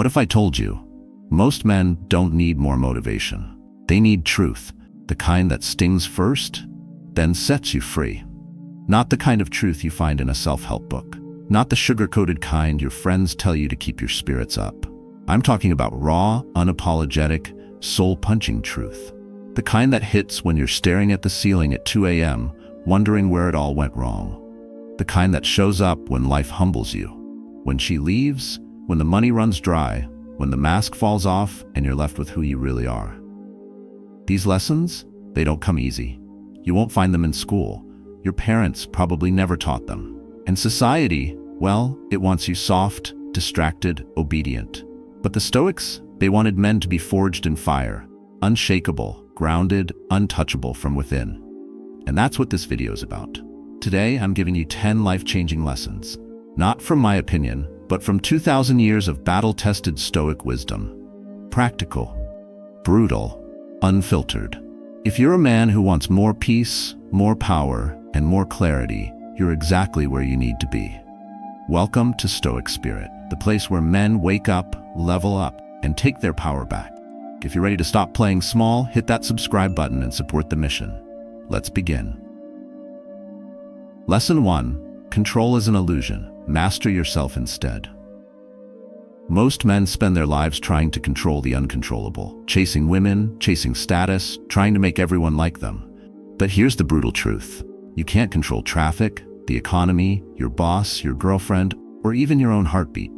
What if I told you, most men don't need more motivation. They need truth, the kind that stings first, then sets you free. Not the kind of truth you find in a self-help book. Not the sugar-coated kind your friends tell you to keep your spirits up. I'm talking about raw, unapologetic, soul-punching truth. The kind that hits when you're staring at the ceiling at 2 a.m., wondering where it all went wrong. The kind that shows up when life humbles you. When she leaves, when the money runs dry, when the mask falls off and you're left with who you really are. These lessons, they don't come easy. You won't find them in school. Your parents probably never taught them. And society, well, it wants you soft, distracted, obedient. But the Stoics, they wanted men to be forged in fire, unshakable, grounded, untouchable from within. And that's what this video is about. Today, I'm giving you 10 life-changing lessons. Not from my opinion, but from 2,000 years of battle-tested Stoic wisdom. Practical, brutal, unfiltered. If you're a man who wants more peace, more power, and more clarity, you're exactly where you need to be. Welcome to Stoic Spirit, the place where men wake up, level up, and take their power back. If you're ready to stop playing small, hit that subscribe button and support the mission. Let's begin. Lesson 1. Control is an illusion. Master yourself instead. Most men spend their lives trying to control the uncontrollable, chasing women, chasing status, trying to make everyone like them. But here's the brutal truth. You can't control traffic, the economy, your boss, your girlfriend, or even your own heartbeat.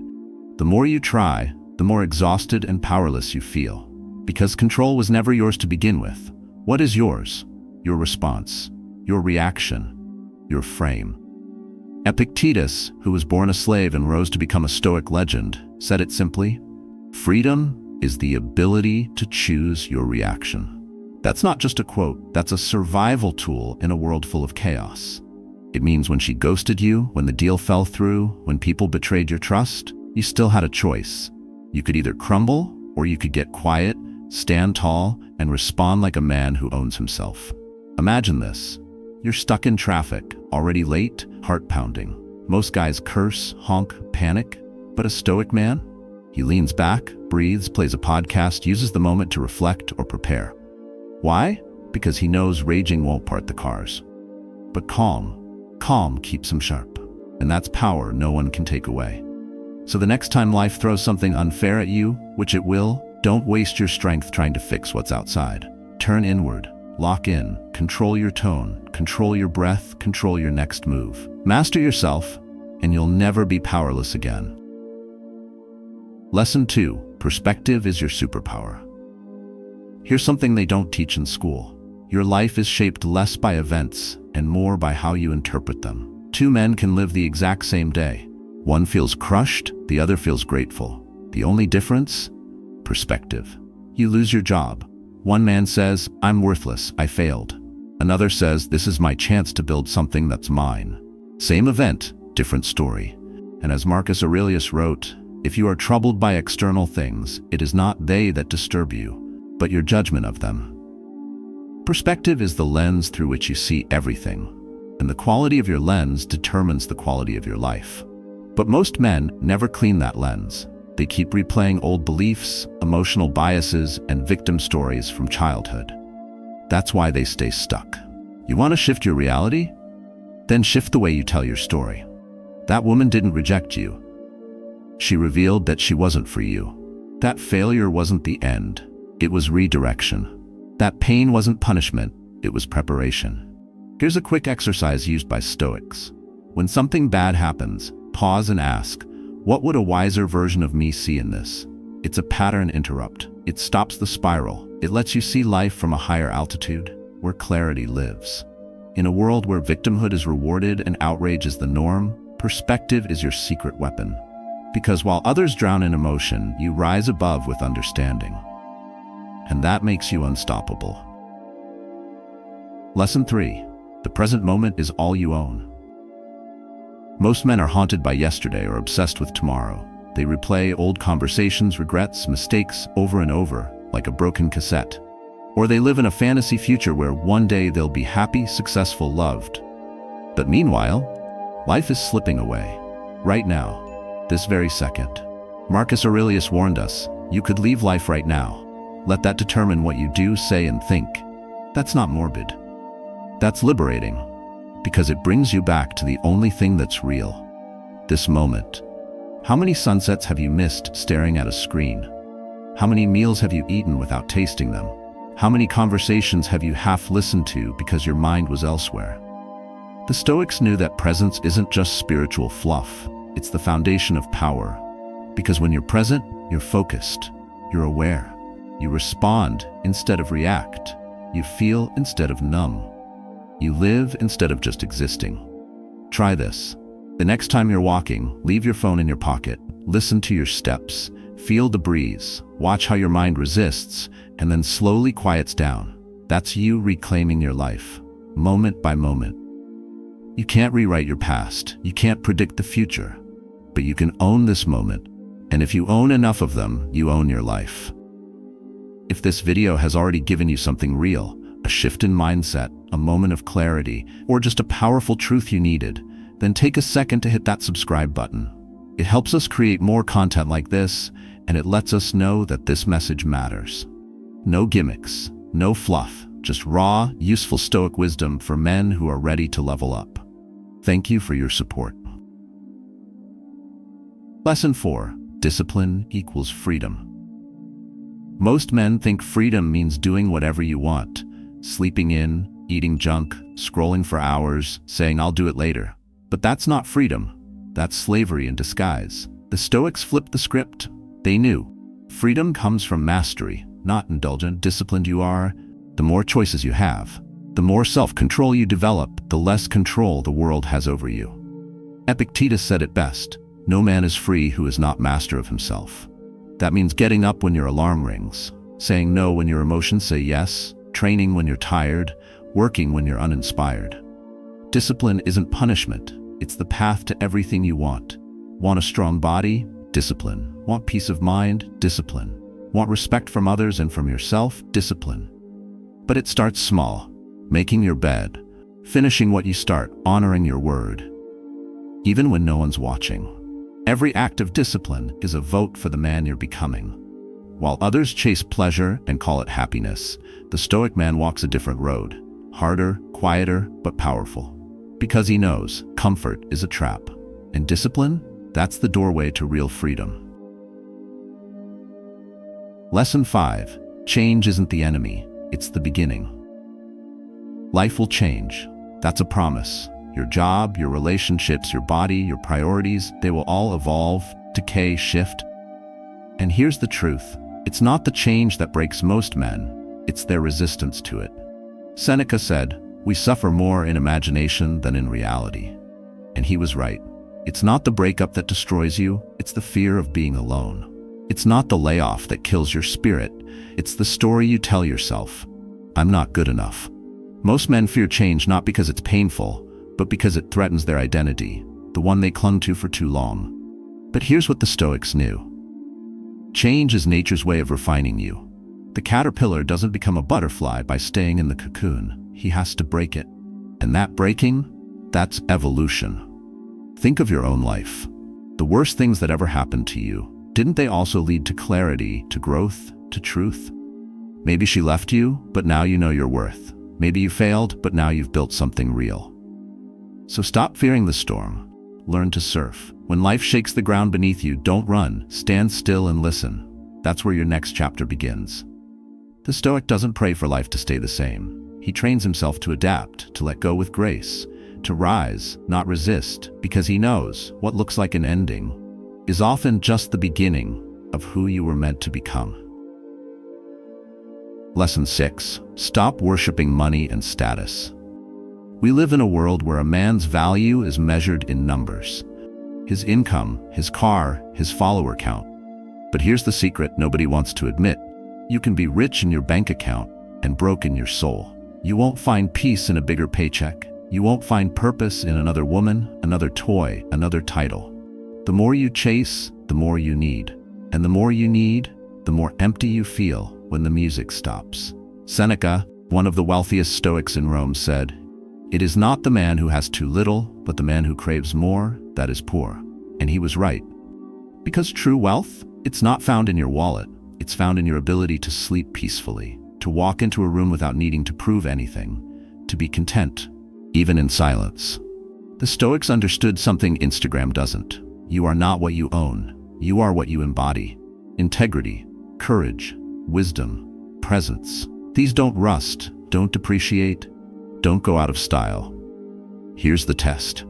The more you try, the more exhausted and powerless you feel. Because control was never yours to begin with. What is yours? Your response, your reaction, your frame. Epictetus, who was born a slave and rose to become a Stoic legend, said it simply: freedom is the ability to choose your reaction. That's not just a quote, that's a survival tool in a world full of chaos. It means when she ghosted you, when the deal fell through, when people betrayed your trust, you still had a choice. You could either crumble, or you could get quiet, stand tall, and respond like a man who owns himself. Imagine this. You're stuck in traffic, already late, heart pounding. Most guys curse, honk, panic, but a Stoic man? He leans back, breathes, plays a podcast, uses the moment to reflect or prepare. Why? Because he knows raging won't part the cars. But calm keeps him sharp. And that's power no one can take away. So the next time life throws something unfair at you, which it will, don't waste your strength trying to fix what's outside. Turn inward, lock in, control your tone, control your breath, control your next move. Master yourself, and you'll never be powerless again. Lesson 2. Perspective is your superpower. Here's something they don't teach in school. Your life is shaped less by events and more by how you interpret them. Two men can live the exact same day. One feels crushed, the other feels grateful. The only difference? Perspective. You lose your job. One man says, "I'm worthless, I failed." Another says, "This is my chance to build something that's mine." Same event, different story. And as Marcus Aurelius wrote, if you are troubled by external things, it is not they that disturb you, but your judgment of them. Perspective is the lens through which you see everything, and the quality of your lens determines the quality of your life. But most men never clean that lens. They keep replaying old beliefs, emotional biases, and victim stories from childhood. That's why they stay stuck. You want to shift your reality? Then shift the way you tell your story. That woman didn't reject you. She revealed that she wasn't for you. That failure wasn't the end. It was redirection. That pain wasn't punishment. It was preparation. Here's a quick exercise used by Stoics. When something bad happens, pause and ask, what would a wiser version of me see in this? It's a pattern interrupt. It stops the spiral. It lets you see life from a higher altitude, where clarity lives. In a world where victimhood is rewarded and outrage is the norm, perspective is your secret weapon. Because while others drown in emotion, you rise above with understanding. And that makes you unstoppable. Lesson 3. The present moment is all you own. Most men are haunted by yesterday or obsessed with tomorrow. They replay old conversations, regrets, mistakes over and over, like a broken cassette. Or they live in a fantasy future where one day they'll be happy, successful, loved. But meanwhile, life is slipping away. Right now, this very second. Marcus Aurelius warned us, you could leave life right now. Let that determine what you do, say, and think. That's not morbid. That's liberating, because it brings you back to the only thing that's real, this moment. How many sunsets have you missed staring at a screen? How many meals have you eaten without tasting them? How many conversations have you half listened to because your mind was elsewhere? The Stoics knew that presence isn't just spiritual fluff, it's the foundation of power. Because when you're present, you're focused, you're aware, you respond instead of react, you feel instead of numb, you live instead of just existing. Try this. The next time you're walking, leave your phone in your pocket, listen to your steps, feel the breeze, watch how your mind resists, and then slowly quiets down. That's you reclaiming your life, moment by moment. You can't rewrite your past, you can't predict the future, but you can own this moment, and if you own enough of them, you own your life. If this video has already given you something real, a shift in mindset, a moment of clarity, or just a powerful truth you needed, then take a second to hit that subscribe button. It helps us create more content like this, and it lets us know that this message matters. No gimmicks, no fluff, just raw, useful Stoic wisdom for men who are ready to level up. Thank you for your support. Lesson 4. Discipline equals freedom. Most men think freedom means doing whatever you want, sleeping in, eating junk, scrolling for hours, saying I'll do it later. But that's not freedom. That's slavery in disguise. The Stoics flipped the script. They knew. Freedom comes from mastery, not indulgent. Disciplined you are, the more choices you have. The more self-control you develop, the less control the world has over you. Epictetus said it best, no man is free who is not master of himself. That means getting up when your alarm rings, saying no when your emotions say yes, training when you're tired, working when you're uninspired. Discipline isn't punishment, it's the path to everything you want. Want a strong body? Discipline. Want peace of mind? Discipline. Want respect from others and from yourself? Discipline. But it starts small. Making your bed, finishing what you start, honoring your word. Even when no one's watching. Every act of discipline is a vote for the man you're becoming. While others chase pleasure and call it happiness, the Stoic man walks a different road. Harder, quieter, but powerful. Because he knows comfort is a trap. And discipline, that's the doorway to real freedom. Lesson 5. Change isn't the enemy, it's the beginning. Life will change. That's a promise. Your job, your relationships, your body, your priorities, they will all evolve, decay, shift. And here's the truth. It's not the change that breaks most men, it's their resistance to it. Seneca said, "We suffer more in imagination than in reality." And he was right. It's not the breakup that destroys you, it's the fear of being alone. It's not the layoff that kills your spirit, it's the story you tell yourself. I'm not good enough. Most men fear change not because it's painful, but because it threatens their identity, the one they clung to for too long. But here's what the Stoics knew. Change is nature's way of refining you. The caterpillar doesn't become a butterfly by staying in the cocoon. He has to break it. And that breaking, that's evolution. Think of your own life. The worst things that ever happened to you, didn't they also lead to clarity, to growth, to truth? Maybe she left you, but now you know your worth. Maybe you failed, but now you've built something real. So stop fearing the storm. Learn to surf. When life shakes the ground beneath you, don't run. Stand still and listen. That's where your next chapter begins. The Stoic doesn't pray for life to stay the same. He trains himself to adapt, to let go with grace, to rise, not resist, because he knows what looks like an ending is often just the beginning of who you were meant to become. Lesson 6. Stop worshiping money and status. We live in a world where a man's value is measured in numbers. His income, his car, his follower count. But here's the secret nobody wants to admit. You can be rich in your bank account and broke in your soul. You won't find peace in a bigger paycheck. You won't find purpose in another woman, another toy, another title. The more you chase, the more you need. And the more you need, the more empty you feel when the music stops. Seneca, one of the wealthiest Stoics in Rome, said, "It is not the man who has too little, but the man who craves more, that is poor." And he was right. Because true wealth, it's not found in your wallet. It's found in your ability to sleep peacefully, to walk into a room without needing to prove anything, to be content, even in silence. The Stoics understood something Instagram doesn't. You are not what you own. You are what you embody. Integrity, courage, wisdom, presence. These don't rust, don't depreciate, don't go out of style. Here's the test.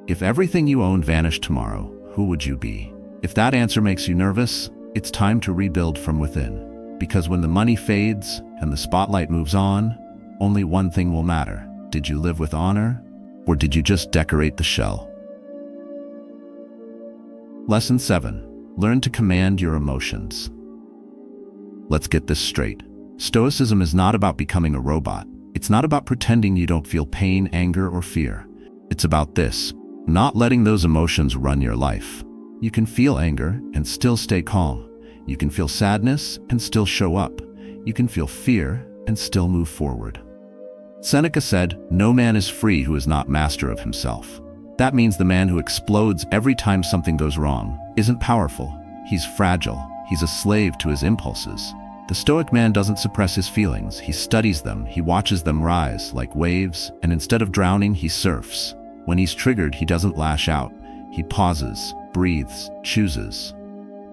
If everything you own vanished tomorrow, who would you be? If that answer makes you nervous, it's time to rebuild from within. Because when the money fades and the spotlight moves on, only one thing will matter. Did you live with honor, or did you just decorate the shell? Lesson 7. Learn to command your emotions. Let's get this straight. Stoicism is not about becoming a robot. It's not about pretending you don't feel pain, anger, or fear. It's about this, not letting those emotions run your life. You can feel anger and still stay calm. You can feel sadness and still show up. You can feel fear and still move forward. Seneca said, "No man is free who is not master of himself." That means the man who explodes every time something goes wrong isn't powerful. He's fragile. He's a slave to his impulses. The Stoic man doesn't suppress his feelings. He studies them. He watches them rise like waves, and instead of drowning, he surfs. When he's triggered, he doesn't lash out. He pauses, breathes, chooses.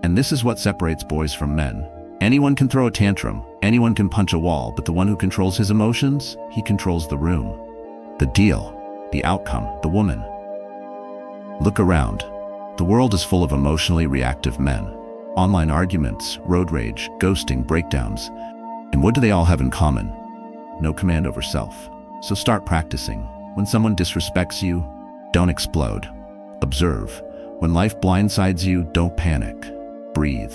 And this is what separates boys from men. Anyone can throw a tantrum. Anyone can punch a wall, but the one who controls his emotions, he controls the room. The deal, the outcome, the woman. Look around. The world is full of emotionally reactive men. Online arguments, road rage, ghosting, breakdowns. And what do they all have in common? No command over self. So start practicing. When someone disrespects you, don't explode. Observe. When life blindsides you, don't panic. Breathe.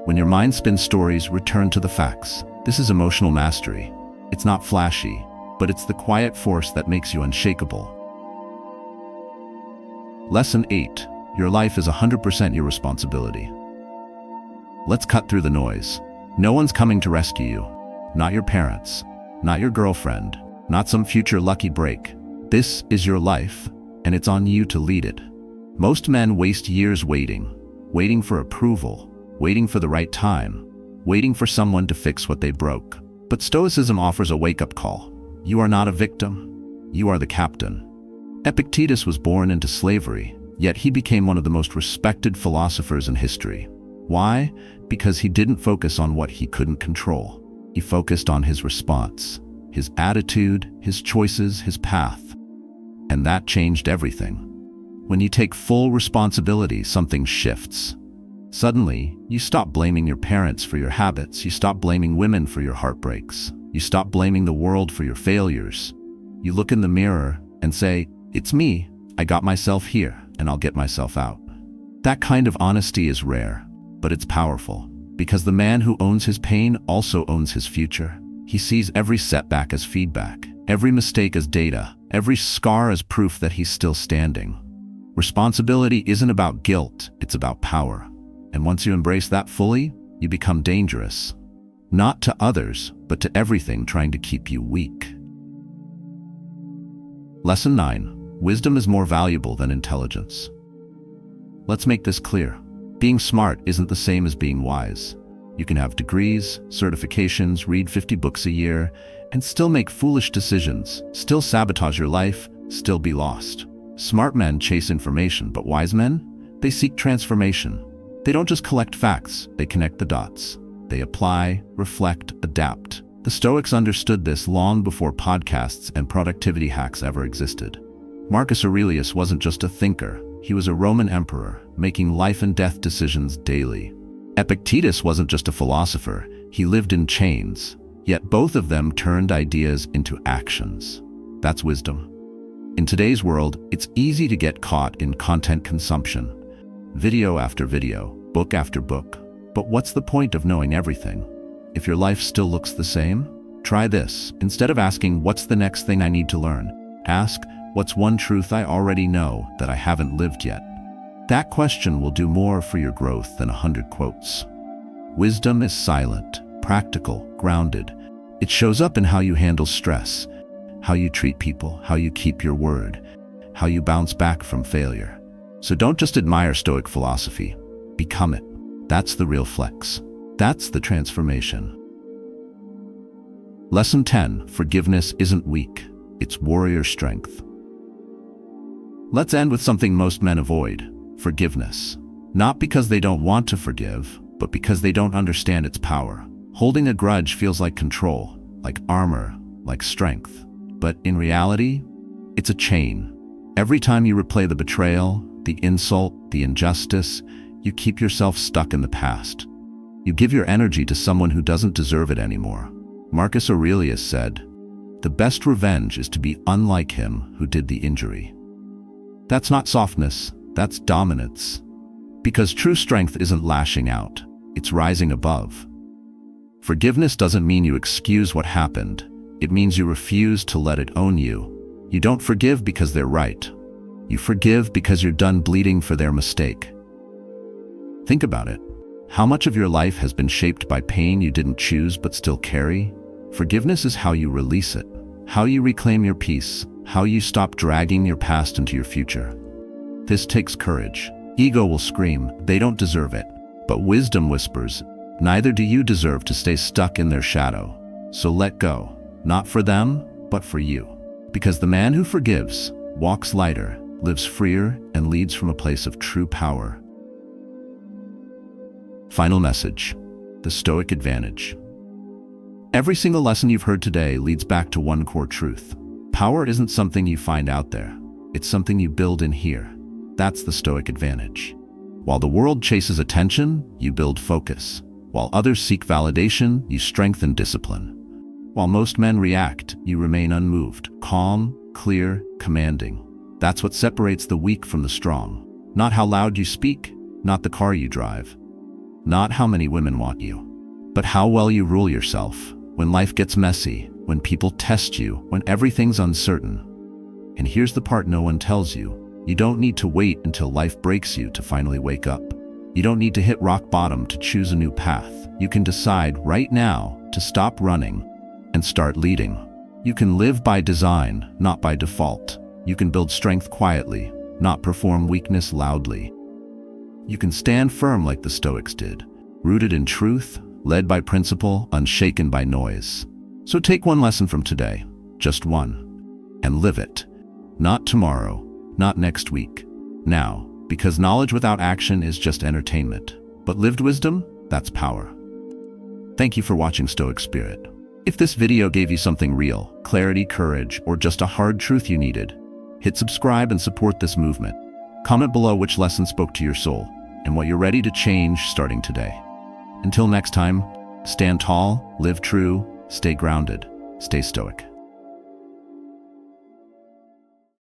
When your mind spins stories, return to the facts. This is emotional mastery. It's not flashy, but it's the quiet force that makes you unshakable. Lesson 8. Your life is 100% your responsibility. Let's cut through the noise. No one's coming to rescue you. Not your parents. Not your girlfriend. Not some future lucky break. This is your life, and it's on you to lead it. Most men waste years waiting for approval, waiting for the right time, waiting for someone to fix what they broke. But Stoicism offers a wake-up call. You are not a victim. You are the captain. Epictetus was born into slavery, yet he became one of the most respected philosophers in history. Why? Because he didn't focus on what he couldn't control. He focused on his response, his attitude, his choices, his path. And that changed everything. When you take full responsibility, something shifts. Suddenly, you stop blaming your parents for your habits. You stop blaming women for your heartbreaks. You stop blaming the world for your failures. You look in the mirror and say, "It's me. I got myself here, and I'll get myself out." That kind of honesty is rare, but it's powerful. Because the man who owns his pain also owns his future. He sees every setback as feedback, every mistake as data, every scar as proof that he's still standing. Responsibility isn't about guilt, it's about power. And once you embrace that fully, you become dangerous. Not to others, but to everything trying to keep you weak. Lesson 9. Wisdom is more valuable than intelligence. Let's make this clear. Being smart isn't the same as being wise. You can have degrees, certifications, read 50 books a year, and still make foolish decisions, still sabotage your life, still be lost. Smart men chase information, but wise men? They seek transformation. They don't just collect facts, they connect the dots. They apply, reflect, adapt. The Stoics understood this long before podcasts and productivity hacks ever existed. Marcus Aurelius wasn't just a thinker, he was a Roman emperor, making life and death decisions daily. Epictetus wasn't just a philosopher, he lived in chains, yet both of them turned ideas into actions. That's wisdom. In today's world, it's easy to get caught in content consumption. Video after video, book after book. But what's the point of knowing everything? If your life still looks the same, try this. Instead of asking, what's the next thing I need to learn? Ask, what's one truth I already know that I haven't lived yet? That question will do more for your growth than 100 quotes. Wisdom is silent, practical, grounded. It shows up in how you handle stress, how you treat people, how you keep your word, how you bounce back from failure. So don't just admire Stoic philosophy. Become it. That's the real flex. That's the transformation. Lesson 10. Forgiveness isn't weak. It's warrior strength. Let's end with something most men avoid: forgiveness. Not because they don't want to forgive, but because they don't understand its power. Holding a grudge feels like control, like armor, like strength. But in reality, it's a chain. Every time you replay the betrayal, the insult, the injustice, you keep yourself stuck in the past. You give your energy to someone who doesn't deserve it anymore. Marcus Aurelius said, "The best revenge is to be unlike him who did the injury." That's not softness, that's dominance. Because true strength isn't lashing out, it's rising above. Forgiveness doesn't mean you excuse what happened. It means you refuse to let it own you. You don't forgive because they're right. You forgive because you're done bleeding for their mistake. Think about it. How much of your life has been shaped by pain you didn't choose but still carry? Forgiveness is how you release it, how you reclaim your peace, how you stop dragging your past into your future. This takes courage. Ego will scream, "They don't deserve it." But wisdom whispers, "Neither do you deserve to stay stuck in their shadow. So let go, not for them, but for you." Because the man who forgives walks lighter, lives freer, and leads from a place of true power. Final message: the Stoic advantage. Every single lesson you've heard today leads back to one core truth. Power isn't something you find out there. It's something you build in here. That's the Stoic advantage. While the world chases attention, you build focus. While others seek validation, you strengthen discipline. While most men react, you remain unmoved, calm, clear, commanding. That's what separates the weak from the strong. Not how loud you speak, not the car you drive, not how many women want you, but how well you rule yourself. When life gets messy, when people test you, when everything's uncertain. And here's the part no one tells you. You don't need to wait until life breaks you to finally wake up. You don't need to hit rock bottom to choose a new path. You can decide right now to stop running and start leading. You can live by design, not by default. You can build strength quietly, not perform weakness loudly. You can stand firm like the Stoics did, rooted in truth, led by principle, unshaken by noise. So take one lesson from today, just one, and live it. Not tomorrow, not next week, now, because knowledge without action is just entertainment. But lived wisdom, that's power. Thank you for watching Stoic Spirit. If this video gave you something real, clarity, courage, or just a hard truth you needed, hit subscribe and support this movement. Comment below which lesson spoke to your soul and what you're ready to change starting today. Until next time, stand tall, live true, stay grounded, stay stoic.